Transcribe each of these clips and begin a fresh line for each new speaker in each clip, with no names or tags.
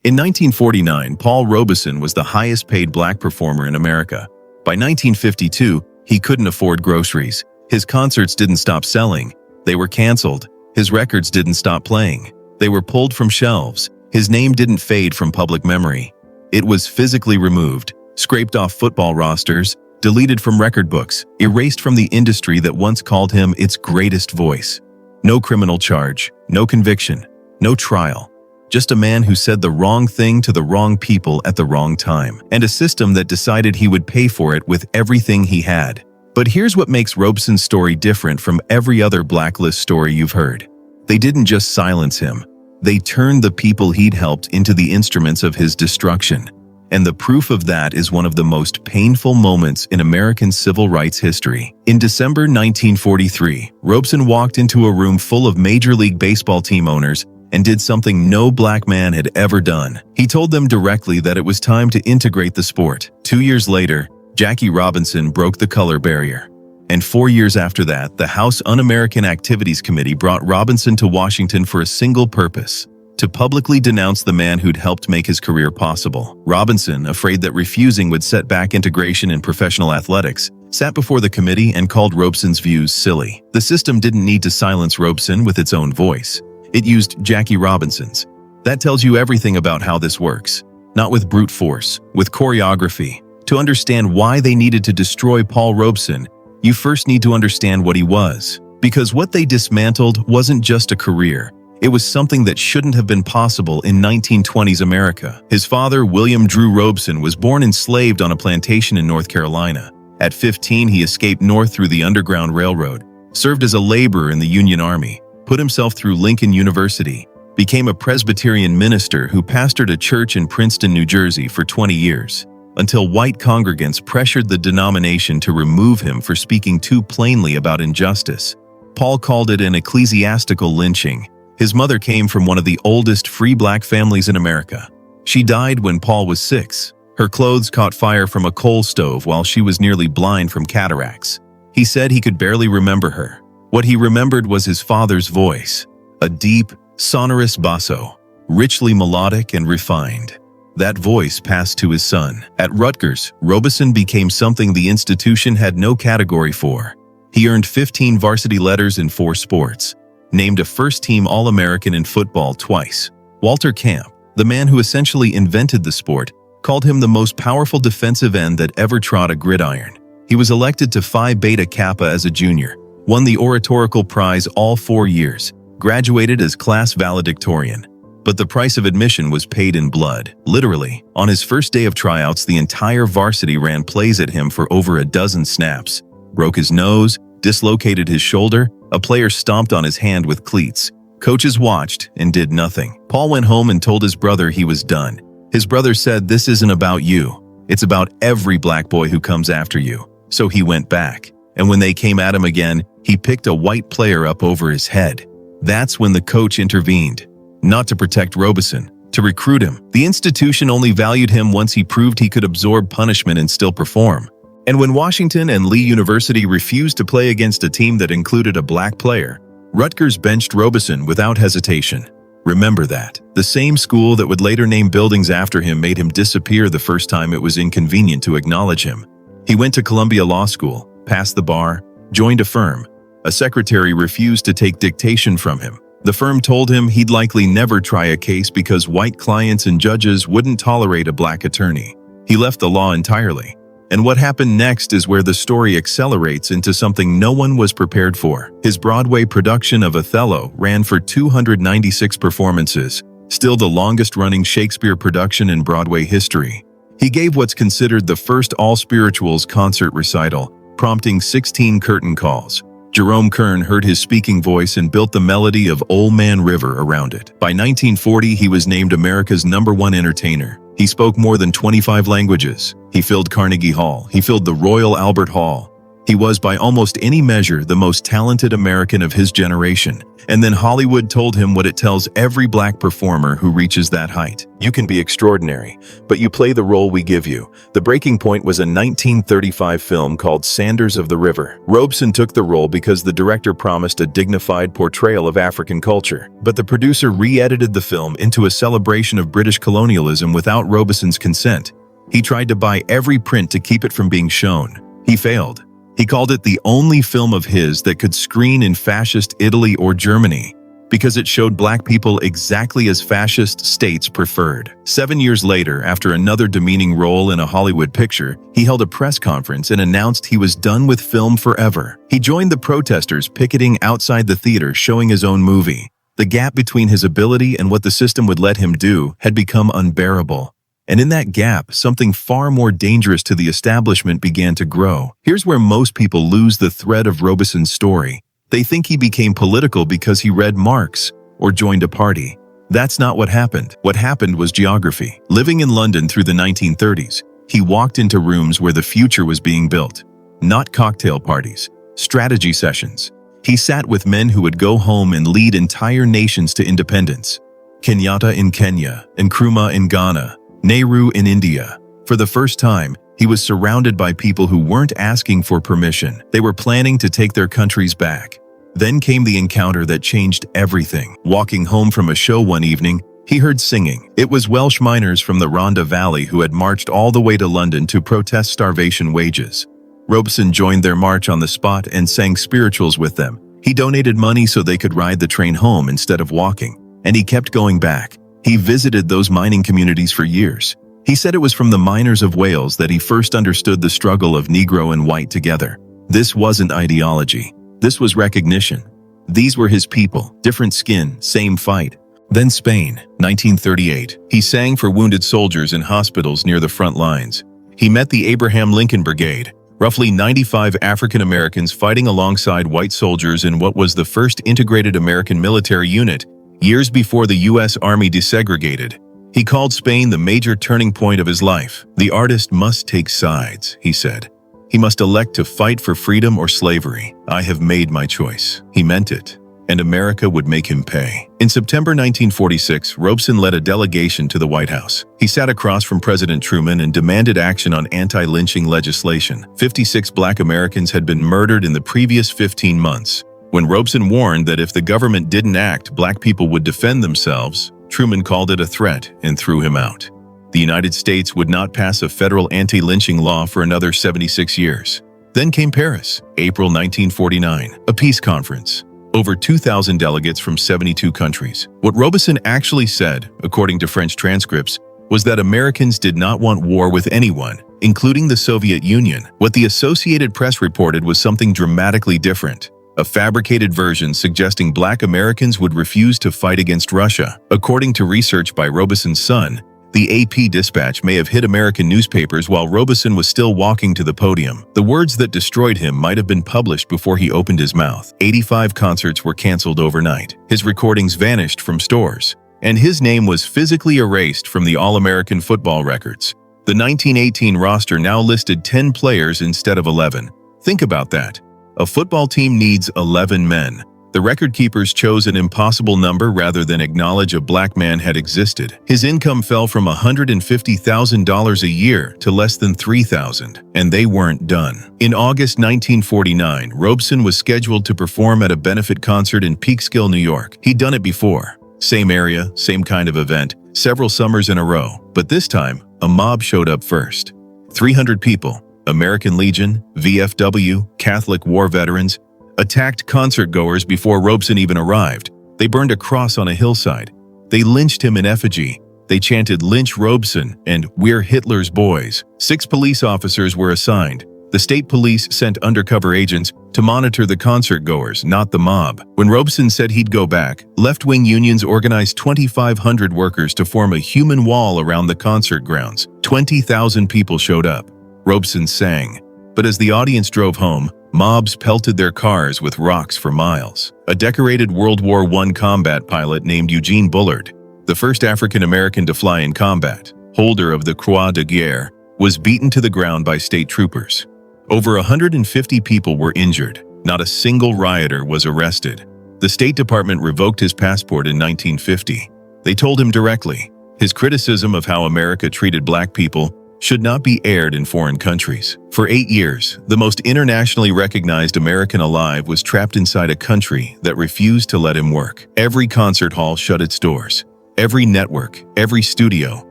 In 1949, Paul Robeson was the highest-paid black performer in America. By 1952, he couldn't afford groceries. His concerts didn't stop selling. They were canceled. His records didn't stop playing. They were pulled from shelves. His name didn't fade from public memory. It was physically removed, scraped off football rosters, deleted from record books, erased from the industry that once called him its greatest voice. No criminal charge, no conviction, no trial. Just a man who said the wrong thing to the wrong people at the wrong time, and a system that decided he would pay for it with everything he had. But here's what makes Robeson's story different from every other blacklist story you've heard. They didn't just silence him. They turned the people he'd helped into the instruments of his destruction. And the proof of that is one of the most painful moments in American civil rights history. In December 1943, Robeson walked into a room full of Major League Baseball team owners and did something no black man had ever done. He told them directly that it was time to integrate the sport. 2 years later, Jackie Robinson broke the color barrier. And 4 years after that, the House Un-American Activities Committee brought Robinson to Washington for a single purpose: to publicly denounce the man who'd helped make his career possible. Robinson, afraid that refusing would set back integration in professional athletics, sat before the committee and called Robeson's views silly. The system didn't need to silence Robeson with its own voice. It used Jackie Robinson's. That tells you everything about how this works. Not with brute force, with choreography. To understand why they needed to destroy Paul Robeson, you first need to understand what he was. Because what they dismantled wasn't just a career. It was something that shouldn't have been possible in 1920s America. His father, William Drew Robeson, was born enslaved on a plantation in North Carolina. At 15, he escaped north through the Underground Railroad, served as a laborer in the Union Army, put himself through Lincoln University, became a Presbyterian minister who pastored a church in Princeton, New Jersey for 20 years, until white congregants pressured the denomination to remove him for speaking too plainly about injustice. Paul called it an ecclesiastical lynching. His mother came from one of the oldest free black families in America. She died when Paul was 6. Her clothes caught fire from a coal stove while she was nearly blind from cataracts. He said he could barely remember her. What he remembered was his father's voice, a deep, sonorous basso, richly melodic and refined. That voice passed to his son. At Rutgers, Robeson became something the institution had no category for. He earned 15 varsity letters in 4 sports, named a first-team All-American in football twice. Walter Camp, the man who essentially invented the sport, called him the most powerful defensive end that ever trod a gridiron. He was elected to Phi Beta Kappa as a junior, won the oratorical prize all 4 years, graduated as class valedictorian. But the price of admission was paid in blood, literally. On his first day of tryouts, the entire varsity ran plays at him for over a dozen snaps, broke his nose, dislocated his shoulder, a player stomped on his hand with cleats. Coaches watched and did nothing. Paul went home and told his brother he was done. His brother said, "This isn't about you. It's about every black boy who comes after you." So he went back. And when they came at him again, he picked a white player up over his head. That's when the coach intervened. Not to protect Robeson, to recruit him. The institution only valued him once he proved he could absorb punishment and still perform. And when Washington and Lee University refused to play against a team that included a black player, Rutgers benched Robeson without hesitation. Remember that. The same school that would later name buildings after him made him disappear the first time it was inconvenient to acknowledge him. He went to Columbia Law School, passed the bar, joined a firm. A secretary refused to take dictation from him. The firm told him he'd likely never try a case because white clients and judges wouldn't tolerate a black attorney. He left the law entirely. And what happened next is where the story accelerates into something no one was prepared for. His Broadway production of Othello ran for 296 performances, still the longest-running Shakespeare production in Broadway history. He gave what's considered the first all-spirituals concert recital, prompting 16 curtain calls. Jerome Kern heard his speaking voice and built the melody of Old Man River around it. By 1940, he was named America's #1 entertainer. He spoke more than 25 languages. He filled Carnegie Hall. He filled the Royal Albert Hall. He was, by almost any measure, the most talented American of his generation. And then Hollywood told him what it tells every black performer who reaches that height. You can be extraordinary, but you play the role we give you. The breaking point was a 1935 film called Sanders of the River. Robeson took the role because the director promised a dignified portrayal of African culture. But the producer re-edited the film into a celebration of British colonialism without Robeson's consent. He tried to buy every print to keep it from being shown. He failed. He called it the only film of his that could screen in fascist Italy or Germany, because it showed black people exactly as fascist states preferred. 7 years later, after another demeaning role in a Hollywood picture, he held a press conference and announced he was done with film forever. He joined the protesters picketing outside the theater showing his own movie. The gap between his ability and what the system would let him do had become unbearable. And in that gap, something far more dangerous to the establishment began to grow. Here's where most people lose the thread of Robeson's story. They think he became political because he read Marx or joined a party. That's not what happened. What happened was geography. Living in London through the 1930s, he walked into rooms where the future was being built. Not cocktail parties, strategy sessions. He sat with men who would go home and lead entire nations to independence. Kenyatta in Kenya, Nkrumah in Ghana, Nehru in India. For the first time, he was surrounded by people who weren't asking for permission. They were planning to take their countries back. Then came the encounter that changed everything. Walking home from a show one evening, he heard singing. It was Welsh miners from the Rhondda Valley who had marched all the way to London to protest starvation wages. Robeson joined their march on the spot and sang spirituals with them. He donated money so they could ride the train home instead of walking, and he kept going back. He visited those mining communities for years. He said it was from the miners of Wales that he first understood the struggle of Negro and white together. This wasn't ideology. This was recognition. These were his people, different skin, same fight. Then Spain, 1938. He sang for wounded soldiers in hospitals near the front lines. He met the Abraham Lincoln Brigade, roughly 95 African Americans fighting alongside white soldiers in what was the first integrated American military unit, years before the U.S. Army desegregated. He called Spain the major turning point of his life. The artist must take sides, he said. He must elect to fight for freedom or slavery. I have made my choice. He meant it, and America would make him pay. In September 1946, Robeson led a delegation to the White House. He sat across from President Truman and demanded action on anti-lynching legislation. 56 black Americans had been murdered in the previous 15 months. When Robeson warned that if the government didn't act, black people would defend themselves, Truman called it a threat and threw him out. The United States would not pass a federal anti-lynching law for another 76 years. Then came Paris, April 1949, a peace conference. Over 2,000 delegates from 72 countries. What Robeson actually said, according to French transcripts, was that Americans did not want war with anyone, including the Soviet Union. What the Associated Press reported was something dramatically different. A fabricated version suggesting black Americans would refuse to fight against Russia. According to research by Robeson's son, the AP dispatch may have hit American newspapers while Robeson was still walking to the podium. The words that destroyed him might have been published before he opened his mouth. 85 concerts were canceled overnight. His recordings vanished from stores, and his name was physically erased from the All-American football records. The 1918 roster now listed 10 players instead of 11. Think about that. A football team needs 11 men. The record keepers chose an impossible number rather than acknowledge a black man had existed. His income fell from $150,000 a year to less than $3,000, and they weren't done. In August 1949, Robeson was scheduled to perform at a benefit concert in Peekskill, New York. He'd done it before. Same area, same kind of event, several summers in a row. But this time, a mob showed up first. 300 people. American Legion, VFW, Catholic war veterans, attacked concert-goers before Robeson even arrived. They burned a cross on a hillside. They lynched him in effigy. They chanted "Lynch Robeson" and "We're Hitler's boys." 6 police officers were assigned. The state police sent undercover agents to monitor the concert-goers, not the mob. When Robeson said he'd go back, left-wing unions organized 2,500 workers to form a human wall around the concert grounds. 20,000 people showed up. Robeson sang, but as the audience drove home, mobs pelted their cars with rocks for miles. A decorated World War I combat pilot named Eugene Bullard, the first African-American to fly in combat, holder of the Croix de Guerre, was beaten to the ground by state troopers. Over 150 people were injured. Not a single rioter was arrested. The State Department revoked his passport in 1950. They told him directly, his criticism of how America treated black people should not be aired in foreign countries. For 8 years, the most internationally recognized American alive was trapped inside a country that refused to let him work. Every concert hall shut its doors. Every network, every studio,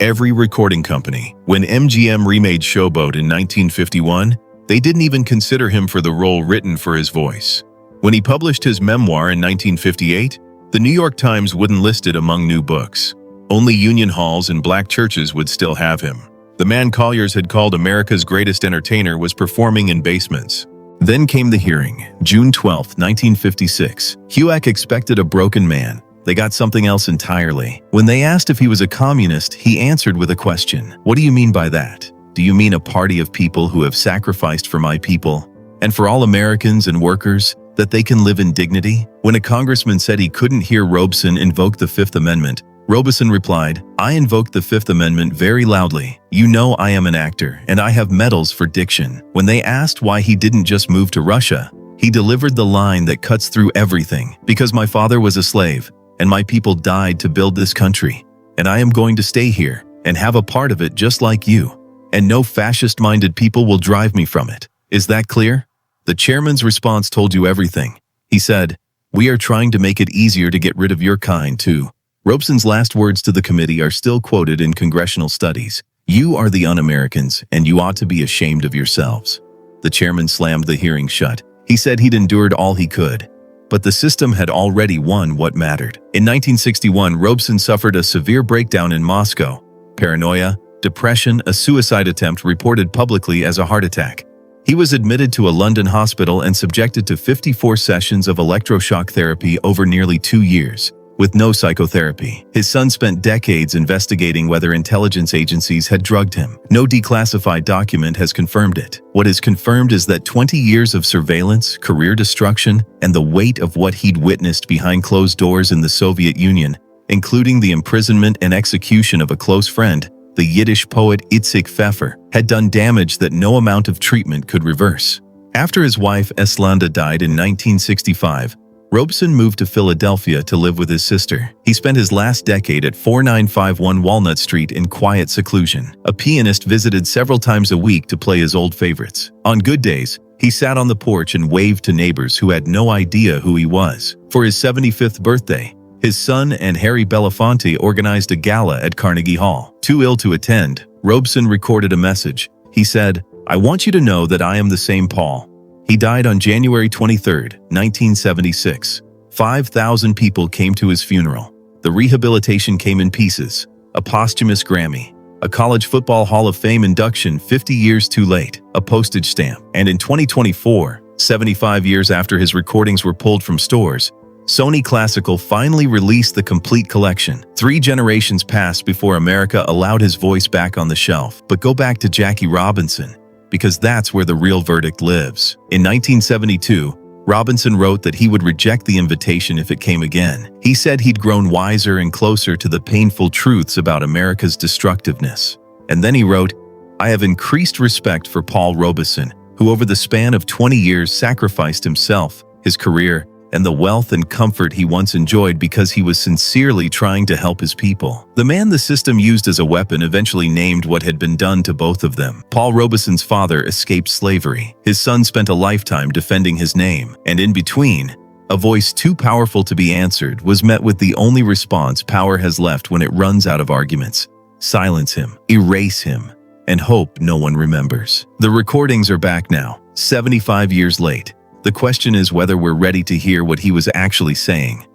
every recording company. When MGM remade Showboat in 1951, they didn't even consider him for the role written for his voice. When he published his memoir in 1958, the New York Times wouldn't list it among new books. Only union halls and black churches would still have him. The man Collier's had called America's greatest entertainer was performing in basements. Then came the hearing, June 12, 1956. HUAC expected a broken man. They got something else entirely. When they asked if he was a communist, he answered with a question. What do you mean by that? Do you mean a party of people who have sacrificed for my people and for all Americans and workers that they can live in dignity? When a congressman said he couldn't hear Robeson invoke the Fifth Amendment, Robeson replied, I invoked the Fifth Amendment very loudly. You know I am an actor, and I have medals for diction. When they asked why he didn't just move to Russia, he delivered the line that cuts through everything. Because my father was a slave, and my people died to build this country, and I am going to stay here and have a part of it just like you, and no fascist-minded people will drive me from it. Is that clear? The chairman's response told you everything. He said, we are trying to make it easier to get rid of your kind, too. Robeson's last words to the committee are still quoted in congressional studies. You are the un-Americans, and you ought to be ashamed of yourselves. The chairman slammed the hearing shut. He said he'd endured all he could, but the system had already won what mattered. In 1961, Robeson suffered a severe breakdown in Moscow. Paranoia, depression, a suicide attempt reported publicly as a heart attack. He was admitted to a London hospital and subjected to 54 sessions of electroshock therapy over nearly 2 years. With no psychotherapy. His son spent decades investigating whether intelligence agencies had drugged him. No declassified document has confirmed it. What is confirmed is that 20 years of surveillance, career destruction, and the weight of what he'd witnessed behind closed doors in the Soviet Union, including the imprisonment and execution of a close friend, the Yiddish poet Itzik Pfeffer, had done damage that no amount of treatment could reverse. After his wife Eslanda died in 1965, Robeson moved to Philadelphia to live with his sister. He spent his last decade at 4951 Walnut Street in quiet seclusion. A pianist visited several times a week to play his old favorites. On good days, he sat on the porch and waved to neighbors who had no idea who he was. For his 75th birthday, his son and Harry Belafonte organized a gala at Carnegie Hall. Too ill to attend, Robeson recorded a message. He said, I want you to know that I am the same Paul. He died on January 23, 1976. 5,000 people came to his funeral. The rehabilitation came in pieces. A posthumous Grammy, a College Football Hall of Fame induction 50 years too late, a postage stamp. And in 2024, 75 years after his recordings were pulled from stores, Sony Classical finally released the complete collection. 3 generations passed before America allowed his voice back on the shelf. But go back to Jackie Robinson, because that's where the real verdict lives. In 1972, Robinson wrote that he would reject the invitation if it came again. He said he'd grown wiser and closer to the painful truths about America's destructiveness. And then he wrote, I have increased respect for Paul Robeson, who over the span of 20 years sacrificed himself, his career, and the wealth and comfort he once enjoyed because he was sincerely trying to help his people. The man the system used as a weapon eventually named what had been done to both of them. Paul Robeson's father escaped slavery. His son spent a lifetime defending his name. And in between, a voice too powerful to be answered was met with the only response power has left when it runs out of arguments. Silence him, erase him, and hope no one remembers. The recordings are back now, 75 years late. The question is whether we're ready to hear what he was actually saying.